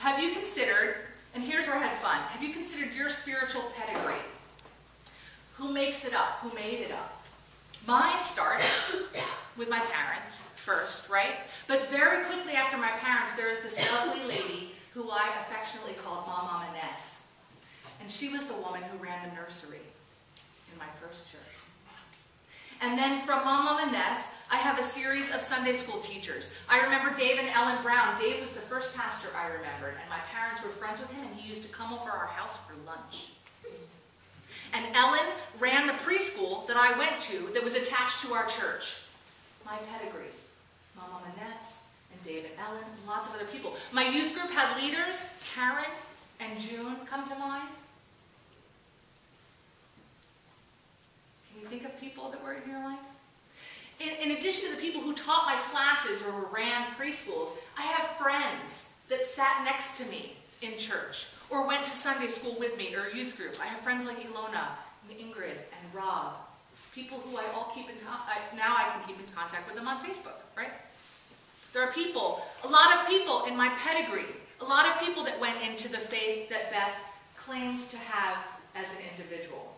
have you considered, and here's where I had fun, have you considered your spiritual pedigree? Who makes it up? Who made it up? Mine starts with my parents first, right? But very quickly after my parents, there is this lovely lady who I affectionately called Mama Ness. And she was the woman who ran the nursery in my first church. And then from Mama Ness, I have a series of Sunday school teachers. I remember Dave and Ellen Brown. Dave was the first pastor I remembered, and my parents were friends with him, and he used to come over our house for lunch. And Ellen ran the preschool that I went to that was attached to our church. My pedigree. Mama Ness and Dave and Ellen and lots of other people. My youth group had leaders. Karen and June come to mind. Can you think of people that were in your life? In addition to the people who taught my classes or ran preschools, I have friends that sat next to me in church or went to Sunday school with me or youth group. I have friends like Ilona and Ingrid and Rob, people who I all keep in contact. Now I can keep in contact with them on Facebook, right? There are people, a lot of people in my pedigree, a lot of people that went into the faith that Beth claims to have as an individual.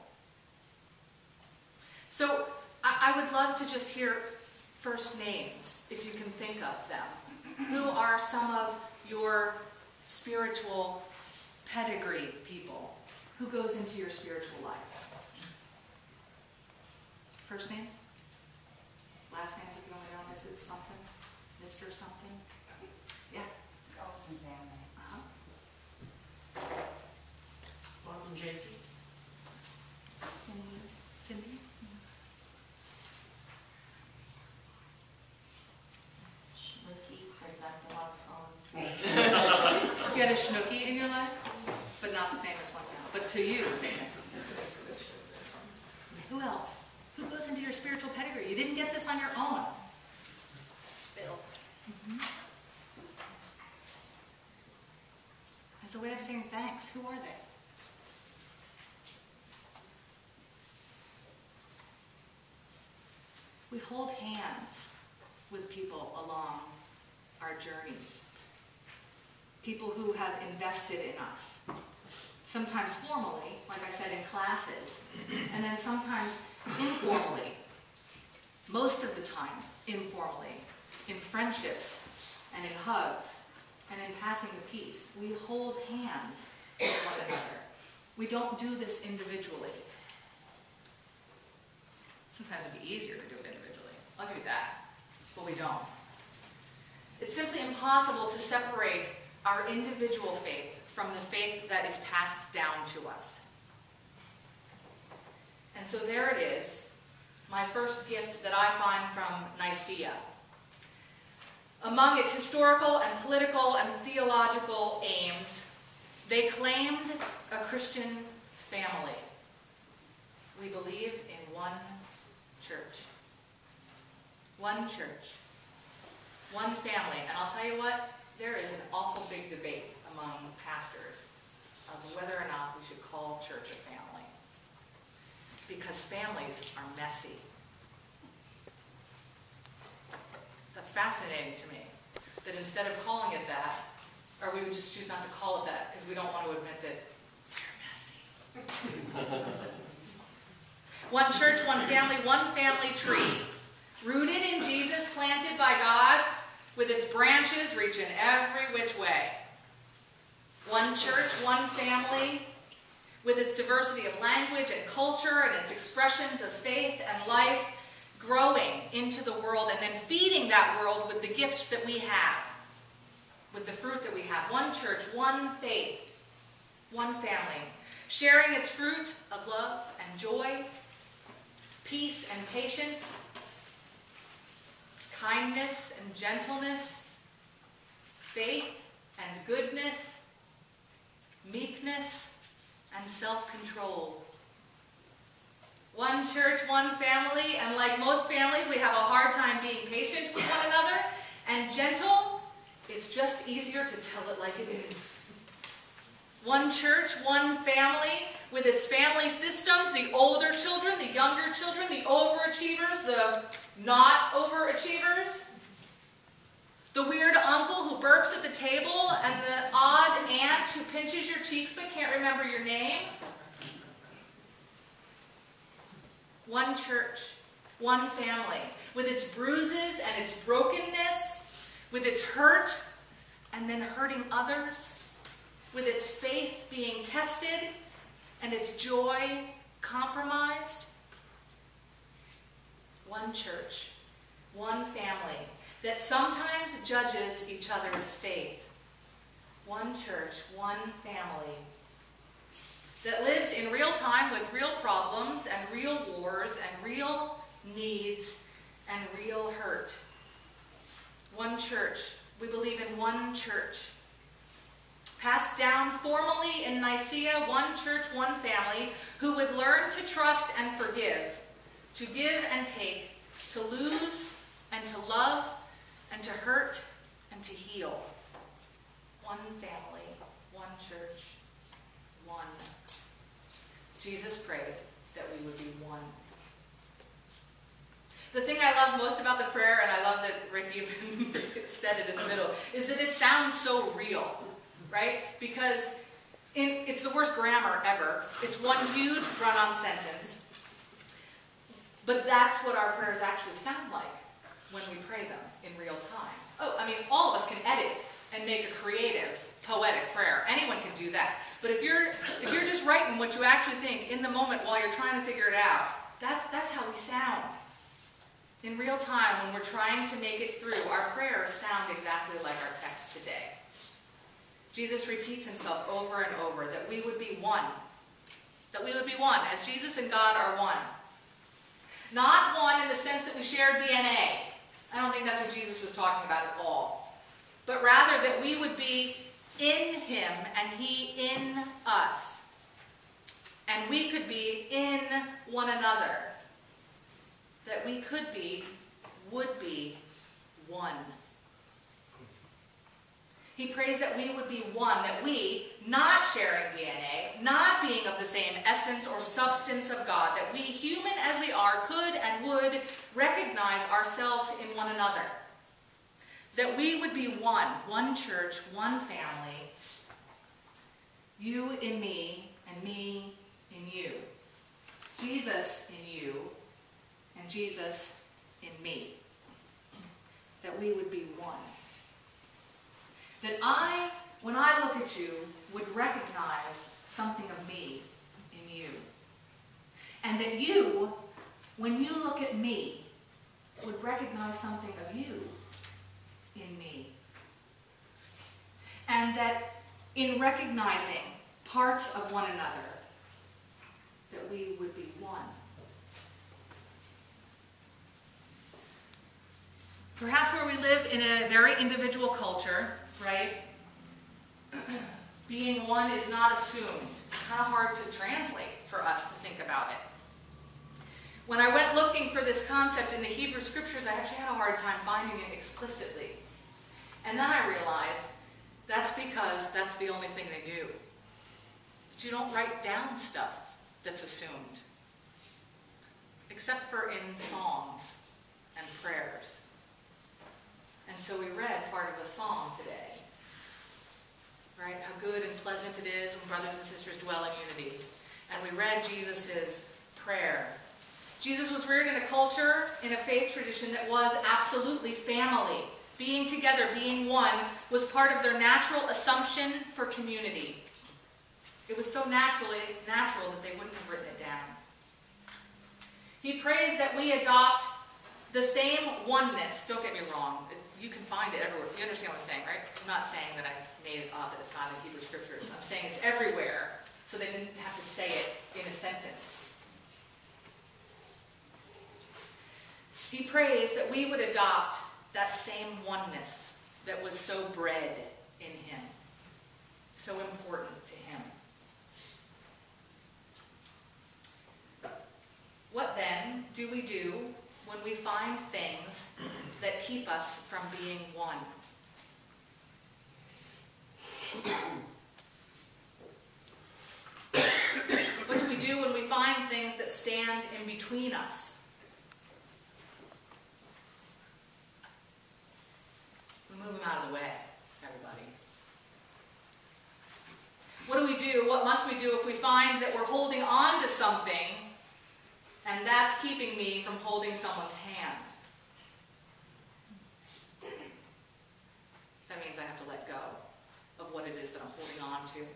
So I would love to just hear first names, if you can think of them. Who are some of your spiritual pedigree people? Who goes into your spiritual life? First names? Last names, if you want to know, Mrs. something? Mr. something? Yeah? Olsen family. Bob and J.P. Cindy? Schmooky, but not the one phone. You had a Schnooky in your life? But not the famous one now. But to you, famous. Who else? Who goes into your spiritual pedigree? You didn't get this on your own. Bill. As a way of saying thanks, who are they? We hold hands with people along our journeys. People who have invested in us. Sometimes formally, like I said, in classes, and then sometimes informally. Most of the time, informally, in friendships and in hugs and in passing the peace. We hold hands with one another. We don't do this individually. Sometimes it'd be easier to do it individually. I'll give you that. But we don't. It's simply impossible to separate our individual faith from the faith that is passed down to us. And so there it is, my first gift that I find from Nicaea. Among its historical and political and theological aims, they claimed a Christian family. We believe in one church. One church. One family. And I'll tell you what, there is an awful big debate among pastors of whether or not we should call church a family. Because families are messy. That's fascinating to me. That instead of calling it that, or we would just choose not to call it that because we don't want to admit that we're messy. One church, one family tree. Rooted in Jesus, planted by God, with its branches reaching every which way. One church, one family, with its diversity of language and culture and its expressions of faith and life, growing into the world and then feeding that world with the gifts that we have, with the fruit that we have. One church, one faith, one family, sharing its fruit of love and joy, peace and patience, kindness and gentleness, faith and goodness, meekness and self-control. One church, one family, and like most families, we have a hard time being patient with one another, and gentle, it's just easier to tell it like it is. One church, one family, with its family systems, the older children, the younger children, the overachievers, the not overachievers, the weird uncle who burps at the table, and the odd pinches your cheeks but can't remember your name? One church, one family, with its bruises and its brokenness, with its hurt and then hurting others, with its faith being tested and its joy compromised. One church, one family that sometimes judges each other's faith. One church, one family that lives in real time with real problems and real wars and real needs and real hurt. One church. We believe in one church. Passed down formally in Nicaea, one church, one family, who would learn to trust and forgive, to give and take, to lose and to love and to hurt and to heal. One family, one church, one. Jesus prayed that we would be one. The thing I love most about the prayer, and I love that Rick even said it in the middle, is that it sounds so real, right? Because it's the worst grammar ever. It's one huge run-on sentence. But that's what our prayers actually sound like when we pray them in real time. Oh, I mean, all of us can edit and make a creative, poetic prayer. Anyone can do that. But if you're just writing what you actually think in the moment while you're trying to figure it out, that's how we sound. In real time, when we're trying to make it through, our prayers sound exactly like our text today. Jesus repeats himself over and over that we would be one. That we would be one, as Jesus and God are one. Not one in the sense that we share DNA. I don't think that's what Jesus was talking about at all. But rather that we would be in him and he in us. And we could be in one another. That we could be, would be, one. He prays that we would be one, that we, not sharing DNA, not being of the same essence or substance of God, that we, human as we are, could and would recognize ourselves in one another. That we would be one church, one family, you in me and me in you. Jesus in you and Jesus in me. That we would be one. That when I look at you, would recognize something of me in you. And that you, when you look at me, would recognize something of you in me. And that in recognizing parts of one another, that we would be one. Perhaps where we live in a very individual culture, right? Being one is not assumed. It's kind of hard to translate for us to think about it. When I went looking for this concept in the Hebrew scriptures, I actually had a hard time finding it explicitly. And then I realized that's because that's the only thing they do. That you don't write down stuff that's assumed. Except for in songs and prayers. And so we read part of a song today. Right? How good and pleasant it is when brothers and sisters dwell in unity. And we read Jesus' prayer. Jesus was reared in a culture, in a faith tradition that was absolutely family. Being together, being one, was part of their natural assumption for community. It was so natural that they wouldn't have written it down. He prays that we adopt the same oneness. Don't get me wrong. You can find it everywhere. You understand what I'm saying, right? I'm not saying that I made it up, that it's not in Hebrew scriptures. I'm saying it's everywhere, so they didn't have to say it in a sentence. He prays that we would adopt that same oneness that was so bred in him, so important to him. What then do we do when we find things that keep us from being one? What do we do when we find things that stand in between us? We move them out of the way, everybody. do, what must we do if we find that we're holding on to something and that's keeping me from holding someone's hand? That means I have to let go of what it is that I'm holding on to.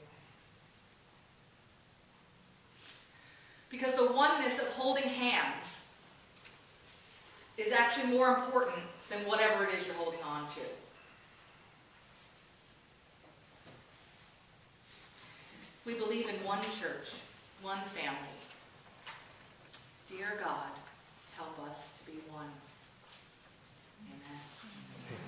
Because the oneness of holding hands is actually more important than whatever it is you're holding on to. We believe in one church, one family. Dear God, help us to be one. Amen.